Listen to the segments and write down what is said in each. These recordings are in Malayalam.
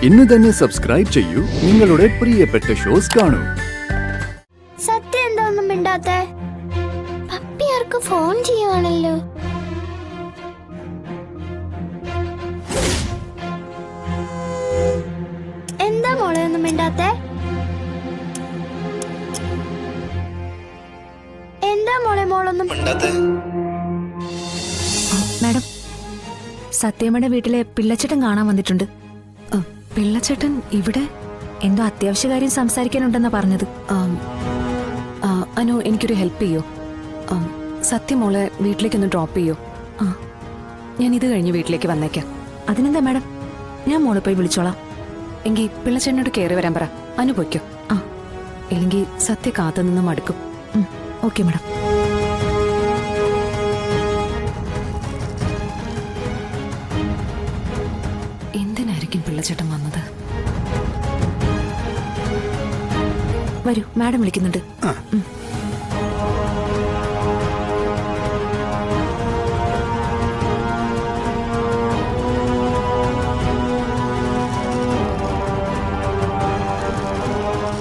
ഇന്ന് തന്നെ സബ്സ്ക്രൈബ് ചെയ്യൂ നിങ്ങളുടെ പ്രിയപ്പെട്ട ഷോസ് കാണൂ. സത്യം എന്താന്നും മിണ്ടാത്തെ? പപ്പി ആർക്ക് ഫോൺ ചെയ്യുവാണല്ലോ. എന്താ മോളെ ഒന്നും മിണ്ടാത്തെ? എന്താ മോളെ മോളൊന്നും മാഡം, സത്യമ്മയുടെ വീട്ടിലെ പിള്ളച്ചേട്ടൻ കാണാൻ വന്നിട്ടുണ്ട്. പിള്ളച്ചേട്ടൻ ഇവിടെ എന്തോ അത്യാവശ്യ കാര്യം സംസാരിക്കാനുണ്ടെന്നാ പറഞ്ഞത്. അനു, എനിക്കൊരു ഹെൽപ്പ് ചെയ്യോ? സത്യമോളെ വീട്ടിലേക്കൊന്ന് ഡ്രോപ്പ് ചെയ്യോ? ഞാൻ ഇത് കഴിഞ്ഞ് വീട്ടിലേക്ക് വന്നേക്കാം. അതിനെന്താ മാഡം, ഞാൻ മോളെ പോയി വിളിച്ചോളാം. എങ്കിൽ പിള്ളച്ചേട്ടനോട് കയറി വരാൻ പറ. അനു പൊയ്ക്കോ. ഇല്ലെങ്കിൽ സത്യ കാത്തു നിന്ന് മടുക്കും. Okay madam. എന്തിനായിരിക്കും പിള്ളച്ചേട്ടൻ വന്നത്? വരൂ, മാഡം വിളിക്കുന്നുണ്ട്.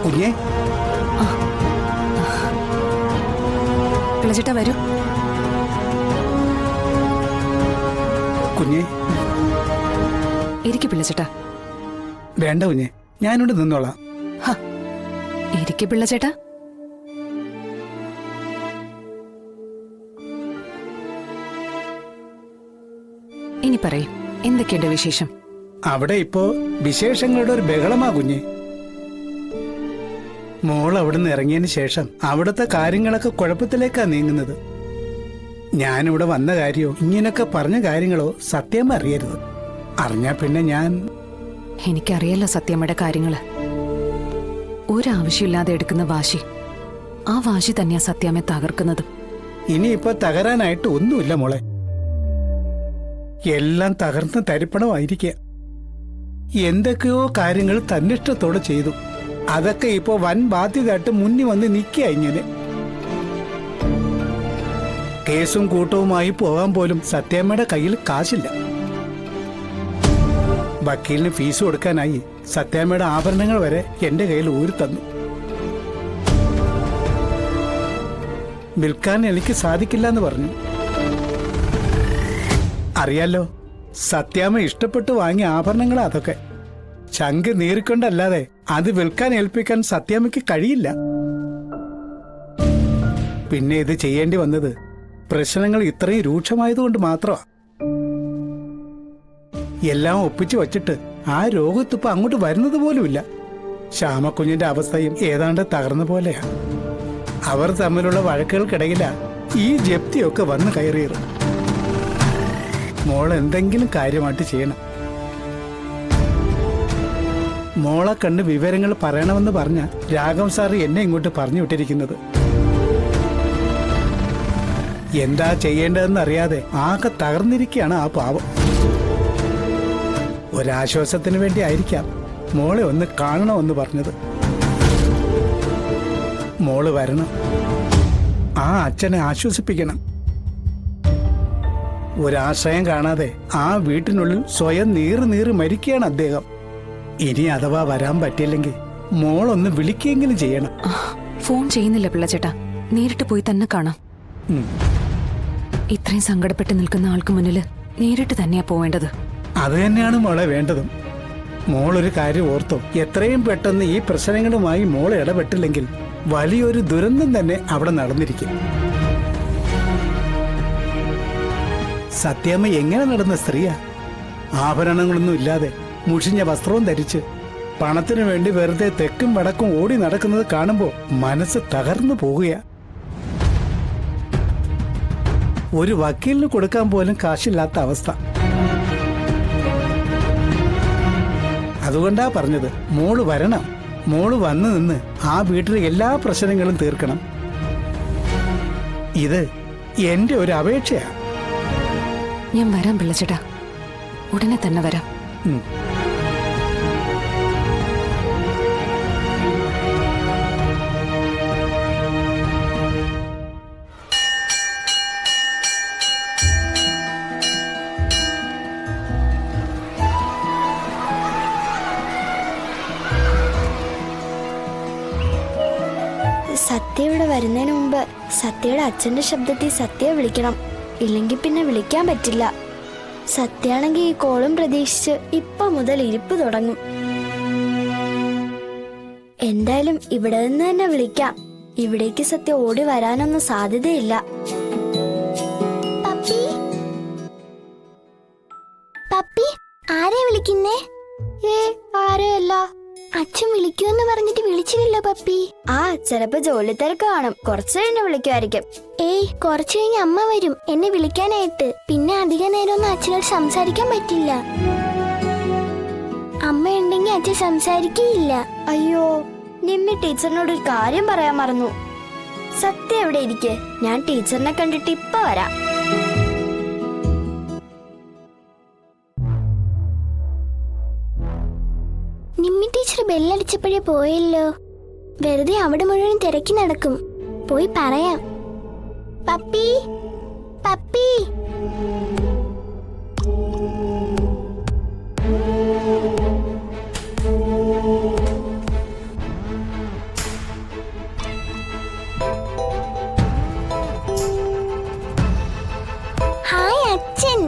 കുഞ്ഞേ, പിള്ളച്ചേട്ടാ വരൂ. കുഞ്ഞേ. ഇരിക്കു പിള്ളച്ചേട്ടാ. വേണ്ട കുഞ്ഞേ, ഞാനിവിടെ നിന്നോളാം. ഇരിക്കു പിള്ളച്ചേട്ടാ. ഇനി പറയൂ, എന്തൊക്കെയുണ്ട് വിശേഷം? അവിടെ ഇപ്പോ വിശേഷങ്ങളുടെ ഒരു ബഹളമാ കുഞ്ഞേ. മോൾ അവിടുന്ന് ഇറങ്ങിയതിന് ശേഷം അവിടുത്തെ കാര്യങ്ങളൊക്കെ കുഴപ്പത്തിലേക്കാ നീങ്ങുന്നത്. ഞാനിവിടെ വന്ന കാര്യമോ ഇങ്ങനൊക്കെ പറഞ്ഞ കാര്യങ്ങളോ സത്യം അറിയരുത്. അറിഞ്ഞാ പിന്നെ ഞാൻ... എനിക്കറിയാലോ സത്യമ്മയുടെ കാര്യങ്ങള്. ഒരാവശ്യമില്ലാതെ എടുക്കുന്ന വാശി, ആ വാശി തന്നെയാ സത്യാമ്മയെ തകർക്കുന്നതും. ഇനിയിപ്പോ തകരാനായിട്ട് ഒന്നുമില്ല മോളെ. എല്ലാം തകർന്ന് തരിപ്പണമായിരിക്കുക. എന്തൊക്കെയോ കാര്യങ്ങൾ തന്നിഷ്ടത്തോടെ ചെയ്തു. അതൊക്കെ ഇപ്പോ വൻ ബാധ്യതയായിട്ട് മുന്നിൽ വന്ന് നിൽക്കുക. ഇങ്ങനെ കേസും കൂട്ടവുമായി പോകാൻ പോലും സത്യാമ്മയുടെ കയ്യിൽ കാശില്ല. വക്കീലിന് ഫീസ് കൊടുക്കാനായി സത്യാമ്മയുടെ ആഭരണങ്ങൾ വരെ എന്റെ കയ്യിൽ ഊരി തന്നു. വിൽക്കാൻ എനിക്ക് സാധിക്കില്ല എന്ന് പറഞ്ഞു. അറിയാലോ, സത്യാമ്മ ഇഷ്ടപ്പെട്ട് വാങ്ങിയ ആഭരണങ്ങൾ അതൊക്കെ. ചങ്ക് നീറിക്കൊണ്ടല്ലാതെ അത് വിൽക്കാൻ ഏൽപ്പിക്കാൻ സത്യാമ്മയ്ക്ക് കഴിയില്ല. പിന്നെ ഇത് ചെയ്യേണ്ടി വന്നത് പ്രശ്നങ്ങൾ ഇത്രയും രൂക്ഷമായതുകൊണ്ട് മാത്രമാ. എല്ലാം ഒപ്പിച്ചു വച്ചിട്ട് ആ രോഗത്തിപ്പോ അങ്ങോട്ട് വരുന്നത് പോലുമില്ല. ശ്യാമക്കുഞ്ഞിന്റെ അവസ്ഥയും ഏതാണ്ട് തകർന്ന പോലെയാ. അവർ തമ്മിലുള്ള വഴക്കുകൾക്കിടയിലാ ഈ ജപ്തിയൊക്കെ വന്ന് കയറിയത്. മോൾ എന്തെങ്കിലും കാര്യമായിട്ട് ചെയ്യണം. മോളെ കണ്ട് വിവരങ്ങൾ പറയണമെന്ന് പറഞ്ഞ രാഘവൻ സാറ് എന്നെ ഇങ്ങോട്ട് പറഞ്ഞു വിട്ടിരിക്കുന്നത്. എന്താ ചെയ്യേണ്ടതെന്ന് അറിയാതെ ആകെ തകർന്നിരിക്കുകയാണ് ആ പാവം. ഒരാശ്വാസത്തിന് വേണ്ടി ആയിരിക്കാം മോളെ ഒന്ന് കാണണമെന്ന് പറഞ്ഞത്. മോള് വരണം, ആ അച്ഛനെ ആശ്വസിപ്പിക്കണം. ഒരാശ്രയം കാണാതെ ആ വീട്ടിനുള്ളിൽ സ്വയം നീറി മരിക്കുകയാണ് അദ്ദേഹം. ഇനി അഥവാ വരാൻ പറ്റിയില്ലെങ്കിൽ മോളൊന്ന് വിളിക്കുകയെങ്കിലും ചെയ്യണം. ഫോൺ ചെയ്യുന്നില്ല പിള്ളച്ചേട്ടാ, നേരിട്ട് പോയി തന്നെ കാണാം. ഇത്രയും സങ്കടപ്പെട്ട് നിൽക്കുന്ന ആൾക്ക് മുന്നിൽ നേരിട്ട് തന്നെയാ പോവേണ്ടത്. അത് തന്നെയാണ് മോളെ വേണ്ടതും. മോളൊരു കാര്യം ഓർത്തോ, എത്രയും പെട്ടെന്ന് ഈ പ്രശ്നങ്ങളുമായി മോൾ ഇടപെട്ടില്ലെങ്കിൽ വലിയൊരു ദുരന്തം തന്നെ അവിടെ നടന്നിരിക്കും. സത്യാമ്മ എങ്ങനെ നടന്ന സ്ത്രീയാ? ആഭരണങ്ങളൊന്നും ഇല്ലാതെ മുഷിഞ്ഞ വസ്ത്രവും ധരിച്ച് പണത്തിനു വേണ്ടി വെറുതെ തെക്കും വടക്കും ഓടി നടക്കുന്നത് കാണുമ്പോ മനസ്സ് തകർന്നു പോകുക. ഒരു വക്കീലിന് കൊടുക്കാൻ പോലും കാശില്ലാത്ത അവസ്ഥ. അതുകൊണ്ടാ പറഞ്ഞത്, മോള് വരണം. മോള് വന്നു നിന്ന് ആ വീട്ടിലെ എല്ലാ പ്രശ്നങ്ങളും തീർക്കണം. ഇത് എന്റെ ഒരു അപേക്ഷയാ. ഞാൻ വരാം പിള്ളച്ചേട്ടാ, ഉടനെ തന്നെ വരാം. സത്യ ഇവിടെ വരുന്നതിന് മുമ്പ് സത്യയുടെ അച്ഛന്റെ ശബ്ദത്തിൽ സത്യയെ വിളിക്കണം. ഇല്ലെങ്കിൽ പിന്നെ വിളിക്കാൻ പറ്റില്ല. സത്യാണെങ്കിൽ ഈ കോളും പ്രതീക്ഷിച്ച് ഇപ്പൊ മുതൽ ഇരിപ്പ് തുടങ്ങും. എന്തായാലും ഇവിടെ നിന്ന് തന്നെ വിളിക്കാം. ഇവിടേക്ക് സത്യ ഓടി വരാനൊന്നും സാധ്യതയില്ല. പപ്പി, പപ്പി, ആരെ വിളിക്കുന്നേ? ആരെയല്ല. അച്ഛൻ വിളിക്കുമെന്ന് പറഞ്ഞിട്ട് വിളിച്ചില്ല പപ്പി. ആ, ചിലപ്പോ ജോലി തിരക്ക് കാണും. കുറച്ചു കഴിഞ്ഞ് വിളിക്കുമായിരിക്കും. കുറച്ചു കഴിഞ്ഞ് അമ്മ വരും എന്നെ വിളിക്കാനായിട്ട്. പിന്നെ അധിക നേരമൊന്നും അച്ഛനോട് സംസാരിക്കാൻ പറ്റില്ല. അമ്മ ഉണ്ടെങ്കിൽ അച്ഛൻ സംസാരിക്കുകയില്ല. അയ്യോ, നിമ്മി ടീച്ചറിനോട് ഒരു കാര്യം പറയാൻ മറന്നു. സത്യം എവിടെ ഇരിക്കെ? ഞാൻ ടീച്ചറിനെ കണ്ടിട്ട് ഇപ്പൊ വരാം. നിമ്മി ടീച്ചർ ബെല്ലടിച്ചപ്പോഴേ പോയല്ലോ. വെറുതെ അവിടെ മുഴുവൻ തിരക്കി നടക്കും. പോയി പറയാം. Puppy, puppy. ഹായ് അച്ഛൻ.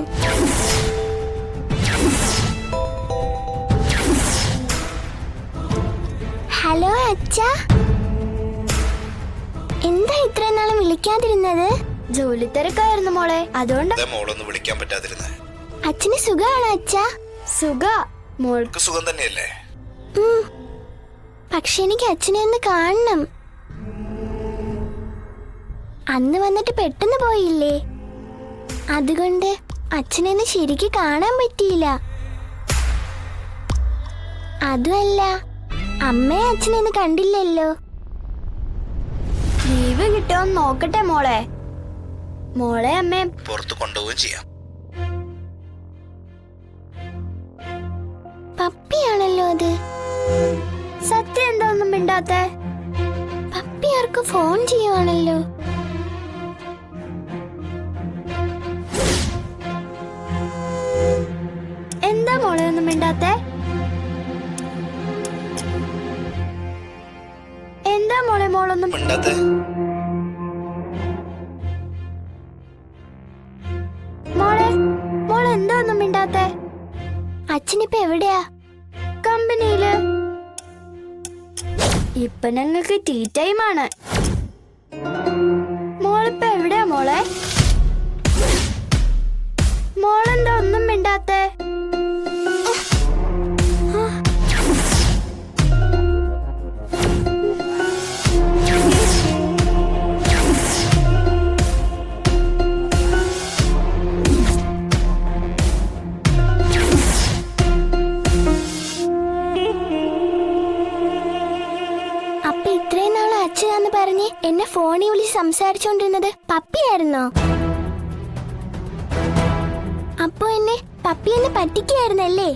ഹലോ അച്ഛ. എന്താ ഇത്രയും നാളും വിളിക്കാതിരുന്നത്? ജോലി തിരക്കായിരുന്നു മോളെ, അതുകൊണ്ട് മോളൊന്ന് വിളിക്കാൻ പറ്റാതിരുന്നേ. അച്ഛന് സുഖാണോ അച്ഛ? മോൾക്ക് സുഖം തന്നെയല്ലേ? പക്ഷെ എനിക്ക് അച്ഛനെ ഒന്ന് കാണണം. അന്ന് വന്നിട്ട് പെട്ടെന്ന് പോയില്ലേ, അതുകൊണ്ട് അച്ഛനെ ഒന്ന് ശരിക്ക് കാണാൻ പറ്റിയില്ല. അതുമല്ല, അമ്മയെ അച്ഛനെ ഒന്ന് കണ്ടില്ലല്ലോ. ലീവ് കിട്ടുമെന്ന് നോക്കട്ടെ മോളെ. മോളെ അമ്മയെ പുറത്ത് കൊണ്ടുപോവുകയും ചെയ്യാം. പപ്പിയാണല്ലോ അത്. സത്യം എന്താ ഒന്നും മിണ്ടാത്തെ? പപ്പി ആർക്ക് ഫോൺ ചെയ്യുവാണല്ലോ. എന്താ മോളെ ഒന്നും മിണ്ടാത്തെ? എന്താ മോളെ മോളൊന്നും മിണ്ടാത്തെ? മോളെ എന്താ ഒന്നും മിണ്ടാത്തെ? അച്ഛനിപ്പോ എവിടെയാ? കമ്പനിയില്. ഇപ്പൊ ഞങ്ങൾക്ക് ടീ ടൈമാണ്. മോളിപ്പോ എവിടെയാ മോളെ? മോളെന്താ ഒന്നും മിണ്ടാത്തെ? അപ്പൊ ഇത്രയും നാളെ അച്ഛനാന്ന് പറഞ്ഞ് എന്നെ ഫോണിൽ വിളിച്ച് സംസാരിച്ചോണ്ടിരുന്നത് പപ്പിയായിരുന്നോ? അപ്പൊ പപ്പി എന്നെ പറ്റിക്കായിരുന്നല്ലേ?